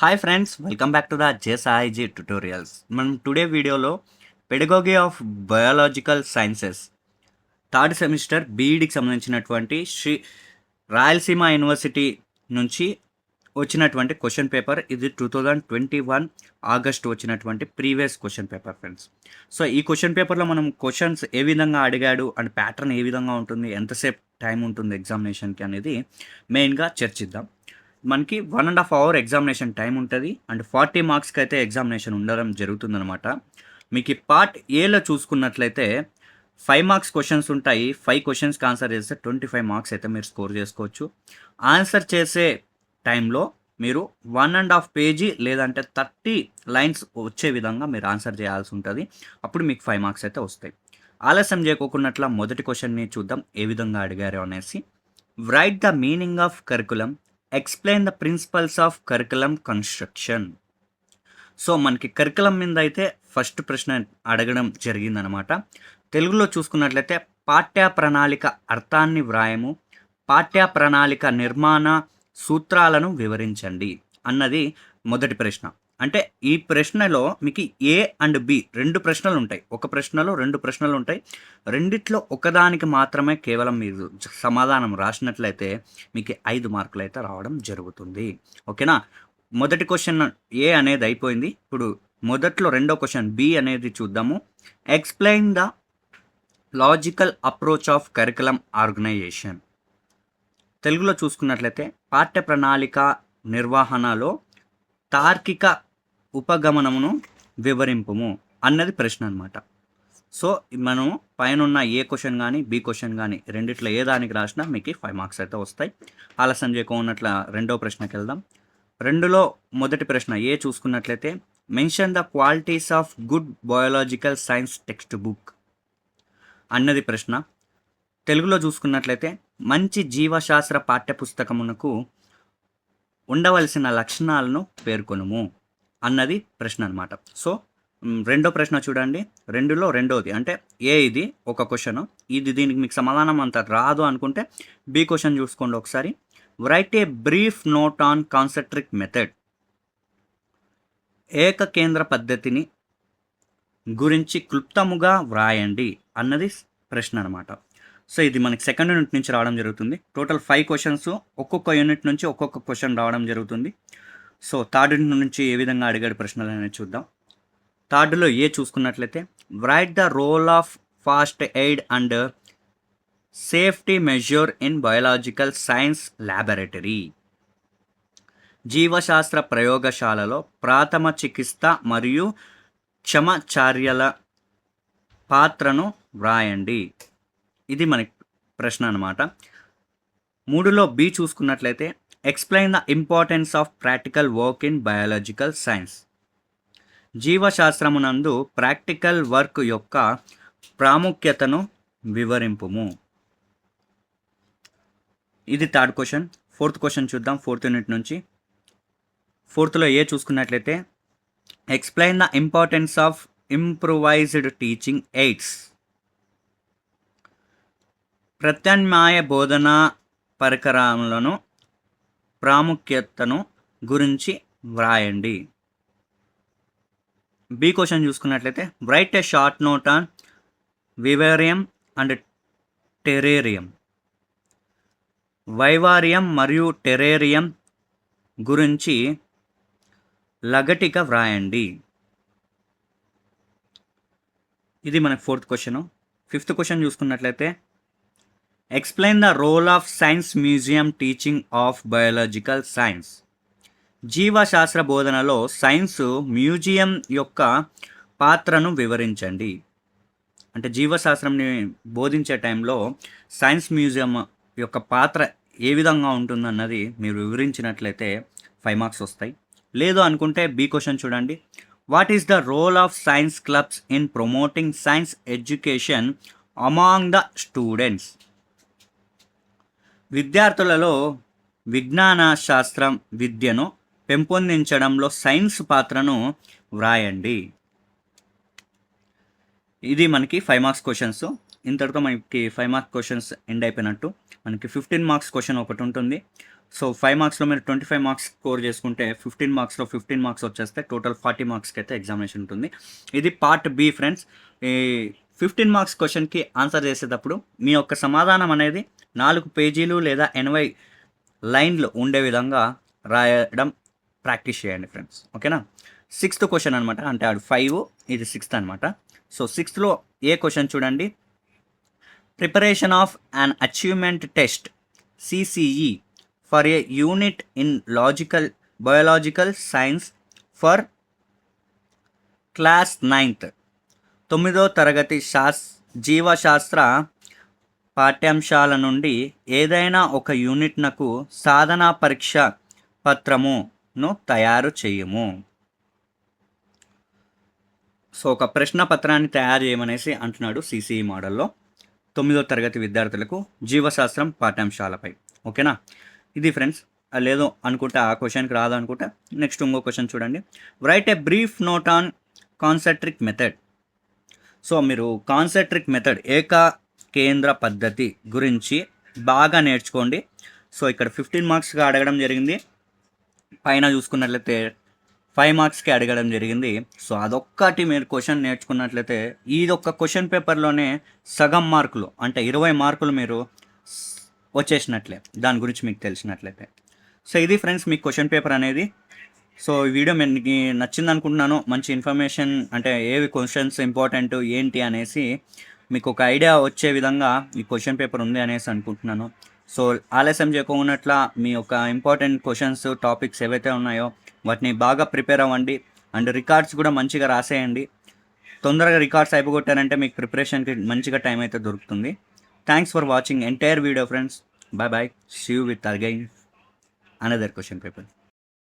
Hi friends, welcome back to the జేసాయిజీ tutorials. మనం today వీడియోలో pedagogy of biological sciences third semester బీఈడికి సంబంధించినటువంటి రాయలసీమ యూనివర్సిటీ నుంచి వచ్చినటువంటి క్వశ్చన్ పేపర్. ఇది 2021 ఆగస్ట్ వచ్చినటువంటి previous question paper friends. So ఈ క్వశ్చన్ పేపర్లో మనం క్వశ్చన్స్ ఏ విధంగా అడిగాడు అండ్ ప్యాటర్న్ ఏ విధంగా ఉంటుంది, ఎంతసేపు టైం ఉంటుంది ఎగ్జామినేషన్కి అనేది మెయిన్గా చర్చిద్దాం. మనకి 1.5 అవర్ ఎగ్జామినేషన్ టైం ఉంటుంది అండ్ 40 మార్క్స్కి అయితే ఎగ్జామినేషన్ ఉండడం జరుగుతుందనమాట. మీకు ఈ పార్ట్ ఏలో చూసుకున్నట్లయితే 5 మార్క్స్ క్వశ్చన్స్ ఉంటాయి. 5 క్వశ్చన్స్కి ఆన్సర్ చేస్తే 25 మార్క్స్ అయితే మీరు స్కోర్ చేసుకోవచ్చు. ఆన్సర్ చేసే టైంలో మీరు 1.5 పేజీ లేదంటే 30 లైన్స్ వచ్చే విధంగా మీరు ఆన్సర్ చేయాల్సి ఉంటుంది. అప్పుడు మీకు 5 మార్క్స్ అయితే వస్తాయి. ఆలస్యం చేయకోకున్నట్ల మొదటి క్వశ్చన్ని చూద్దాం ఏ విధంగా అడిగారు అనేసి. Write the meaning of curriculum, explain the principles of curriculum construction. So మనకి కరికులం మీద అయితే ఫస్ట్ ప్రశ్న అడగడం జరిగిందనమాట. తెలుగులో చూసుకున్నట్లయితే పాఠ్య ప్రణాళిక అర్థాన్ని వ్రాయము, పాఠ్య ప్రణాళిక నిర్మాణ సూత్రాలను వివరించండి అన్నది మొదటి ప్రశ్న. అంటే ఈ ప్రశ్నలో మీకు ఏ అండ్ బి 2 ప్రశ్నలు ఉంటాయి. ఒక ప్రశ్నలో 2 ప్రశ్నలు ఉంటాయి. రెండిట్లో ఒకదానికి మాత్రమే కేవలం మీరు సమాధానం రాసినట్లయితే మీకు 5 మార్కులు అయితే రావడం జరుగుతుంది. ఓకేనా? మొదటి క్వశ్చన్ ఏ అనేది అయిపోయింది. ఇప్పుడు మొదట్లో రెండో క్వశ్చన్ బి అనేది చూద్దాము. Explain the logical approach of curriculum organisation. తెలుగులో చూసుకున్నట్లయితే పాఠ్య ప్రణాళిక నిర్వహణలో తార్కిక ఉపగమనమును వివరింపుము అన్నది ప్రశ్న అనమాట. సో మనం పైన ఏ క్వశ్చన్ కానీ బి క్వశ్చన్ కానీ రెండిట్లో ఏ దానికి రాసినా మీకు 5 మార్క్స్ అయితే వస్తాయి. ఆలస్యం చేయకున్నట్ల రెండో ప్రశ్నకి వెళ్దాం. 2లో మొదటి ప్రశ్న ఏ చూసుకున్నట్లయితే mention the qualities of good biological science text book అన్నది ప్రశ్న. తెలుగులో చూసుకున్నట్లయితే మంచి జీవశాస్త్ర పాఠ్యపుస్తకమునకు ఉండవలసిన లక్షణాలను పేర్కొనుము అన్నది ప్రశ్న అనమాట. సో రెండో ప్రశ్న చూడండి, 2లో రెండోది అంటే ఏ ఇది ఒక క్వశ్చన్. ఇది దీనికి మీకు సమాధానం అంత రాదు అనుకుంటే బి క్వశ్చన్ చూసుకోండి ఒకసారి. Write a brief note on concentric method. ఏకకేంద్ర పద్ధతిని గురించి క్లుప్తముగా వ్రాయండి అన్నది ప్రశ్న అనమాట. సో ఇది మనకి సెకండ్ యూనిట్ నుంచి రావడం జరుగుతుంది. టోటల్ 5 క్వశ్చన్స్, ఒక్కొక్క యూనిట్ నుంచి ఒక్కొక్క క్వశ్చన్ రావడం జరుగుతుంది. సో థర్డ్ యూనిట్ నుంచి ఏ విధంగా అడిగాడు ప్రశ్నలు అనేది చూద్దాం. థర్డ్లో ఏ చూసుకున్నట్లయితే write the role of first aid and safety measure in biological science laboratory. జీవశాస్త్ర ప్రయోగశాలలో ప్రాథమ చికిత్స మరియు క్షమచర్యల పాత్రను వ్రాయండి. ఇది మనకి ప్రశ్న అనమాట. 3లో బి చూసుకున్నట్లయితే explain the importance of practical work in biological science. జీవశాస్త్రమునందు ప్రాక్టికల్ వర్క్ యొక్క ప్రాముఖ్యతను వివరింపుము. ఇది థర్డ్ క్వశ్చన్. ఫోర్త్ క్వశ్చన్ చూద్దాం ఫోర్త్ యూనిట్ నుంచి. 4లో ఏ చూసుకున్నట్లయితే explain the importance of improvised teaching aids. ప్రత్యామ్నాయ బోధనా పరికరాలను ప్రాముఖ్యతను గురించి వ్రాయండి. బి క్వశ్చన్ చూసుకున్నట్లయితే write a short note on vivarium and terrarium. Vivarium మరియు టెరేరియం గురించి లగటిక వ్రాయండి. ఇది మనకి ఫోర్త్ క్వశ్చన్. ఫిఫ్త్ క్వశ్చన్ చూసుకున్నట్లయితే explain the role of science museum teaching of biological science. జీవశాస్త్ర బోధనలో సైన్స్ మ్యూజియం యొక్క పాత్రను వివరించండి. అంటే జీవశాస్త్రంని బోధించే టైంలో సైన్స్ మ్యూజియం యొక్క పాత్ర ఏ విధంగా ఉంటుందన్నది మీరు వివరించినట్లయితే 5 మార్క్స్ వస్తాయి. లేదు అనుకుంటే బి క్వశ్చన్ చూడండి. What is the role of science clubs in promoting science education among the students. విద్యార్థులలో విజ్ఞాన శాస్త్రం విద్యను పెంపొందించడంలో సైన్స్ పాత్రను వ్రాయండి. ఇది మనకి 5 మార్క్స్ క్వశ్చన్స్. ఇంతటితో మనకి 5 మార్క్స్ క్వశ్చన్స్ ఎండ్ అయిపోయినట్టు. మనకి 15 మార్క్స్ క్వశ్చన్ ఒకటి ఉంటుంది. సో 5 మార్క్స్లో మీరు 25 మార్క్స్ స్కోర్ చేసుకుంటే 15 మార్క్స్లో 15 మార్క్స్ వచ్చేస్తే టోటల్ 40 మార్క్స్కి అయితే ఎగ్జామినేషన్ ఉంటుంది. ఇది పార్ట్ బి ఫ్రెండ్స్. ఈ 15 మార్క్స్ క్వశ్చన్కి ఆన్సర్ చేసేటప్పుడు మీ యొక్క సమాధానం అనేది 4 పేజీలు లేదా 80 లైన్లు ఉండే విధంగా రాయడం ప్రాక్టీస్ చేయండి ఫ్రెండ్స్. ఓకేనా. 6th క్వశ్చన్ అనమాట, అంటే అది 5, ఇది 6th అనమాట. సో 6thలో ఏ క్వశ్చన్ చూడండి. Preparation of an achievement test CCE for a unit in biological science for class 9th 9వ తరగతి జీవశాస్త్ర పాఠ్యాంశాల నుండి ఏదైనా ఒక యూనిట్నకు సాధనా పరీక్ష పత్రమును తయారు చేయము. సో ఒక ప్రశ్న పత్రాన్ని తయారు చేయమనేసి అంటున్నాడు CCE మోడల్లో 9వ తరగతి విద్యార్థులకు జీవశాస్త్రం పాఠ్యాంశాలపై. ఓకేనా. ఇది ఫ్రెండ్స్. లేదు అనుకుంటే ఆ క్వశ్చన్కి రాదు అనుకుంటే నెక్స్ట్ ఇంకో క్వశ్చన్ చూడండి. Right a brief note on concentric method. So మీరు కాన్సెంట్రిక్ మెథడ్ ఏకకేంద్ర పద్ధతి గురించి బాగా నేర్చుకోండి. సో ఇక్కడ 15 మార్క్స్గా అడగడం జరిగింది, పైన చూసుకున్నట్లయితే 5 మార్క్స్కి అడగడం జరిగింది. సో అదొక్కటి మీరు క్వశ్చన్ నేర్చుకున్నట్లయితే ఇదొక్క క్వశ్చన్ పేపర్లోనే సగం మార్కులు అంటే 20 మార్కులు మీరు వచ్చేసినట్లే, దాని గురించి మీకు తెలిసినట్లయితే. సో ఇది ఫ్రెండ్స్ మీ క్వశ్చన్ పేపర్ అనేది. సో ఈ వీడియో మీకు నచ్చింది అనుకుంటున్నాను. మంచి ఇన్ఫర్మేషన్ అంటే ఏవి క్వశ్చన్స్ ఇంపార్టెంట్ ఏంటి అనేసి మీకు ఒక ఐడియా వచ్చే విధంగా ఈ క్వశ్చన్ పేపర్ ఉంది అనేసి అనుకుంటున్నాను. సో ఆలస్యం చేయకున్నట్ల మీ యొక్క ఇంపార్టెంట్ క్వశ్చన్స్ టాపిక్స్ ఏవైతే ఉన్నాయో వాటిని బాగా ప్రిపేర్ అవ్వండి. అండ్ రికార్డ్స్ కూడా మంచిగా రాసేయండి. తొందరగా రికార్డ్స్ అయిపోగొట్టారంటే మీకు ప్రిపరేషన్కి మంచిగా టైం అయితే దొరుకుతుంది. Thanks for watching entire video friends. Bye bye. See you with again another question paper.